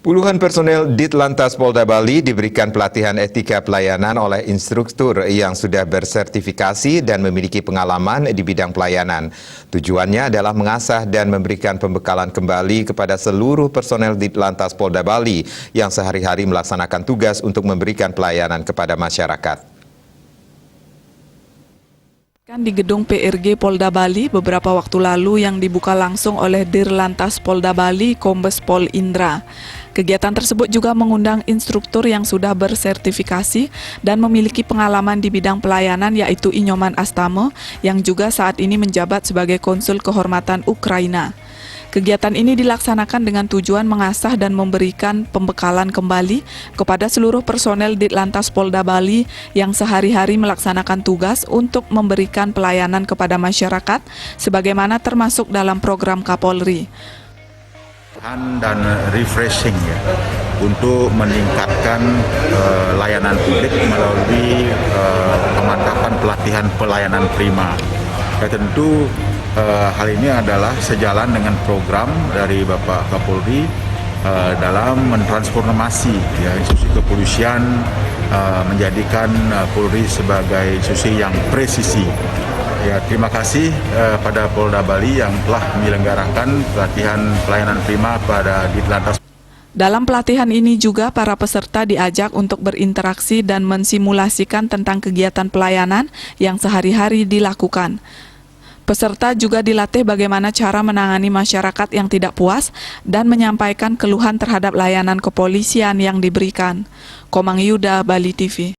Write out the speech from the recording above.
Puluhan personel Ditlantas Polda Bali diberikan pelatihan etika pelayanan oleh instruktur yang sudah bersertifikasi dan memiliki pengalaman di bidang pelayanan. Tujuannya adalah mengasah dan memberikan pembekalan kembali kepada seluruh personel Ditlantas Polda Bali yang sehari-hari melaksanakan tugas untuk memberikan pelayanan kepada masyarakat. Di gedung PRG Polda Bali beberapa waktu lalu yang dibuka langsung oleh Dirlantas Polda Bali Kombes Pol Indra. Kegiatan tersebut juga mengundang instruktur yang sudah bersertifikasi dan memiliki pengalaman di bidang pelayanan yaitu Inyoman Astamo yang juga saat ini menjabat sebagai Konsul Kehormatan Ukraina. Kegiatan ini dilaksanakan dengan tujuan mengasah dan memberikan pembekalan kembali kepada seluruh personel Ditlantas Polda Bali yang sehari-hari melaksanakan tugas untuk memberikan pelayanan kepada masyarakat sebagaimana termasuk dalam program Kapolri. Dan refreshing ya, untuk meningkatkan layanan publik melalui pemantapan pelatihan pelayanan prima. Ya, tentu hal ini adalah sejalan dengan program dari Bapak Kapolri dalam mentransformasi ya, institusi kepolisian menjadikan Polri sebagai institusi yang presisi. Ya, terima kasih pada Polda Bali yang telah menyelenggarakan pelatihan pelayanan prima pada Ditlantas. Dalam pelatihan ini juga para peserta diajak untuk berinteraksi dan mensimulasikan tentang kegiatan pelayanan yang sehari-hari dilakukan. Peserta juga dilatih bagaimana cara menangani masyarakat yang tidak puas dan menyampaikan keluhan terhadap layanan kepolisian yang diberikan. Komang Yuda, Bali TV.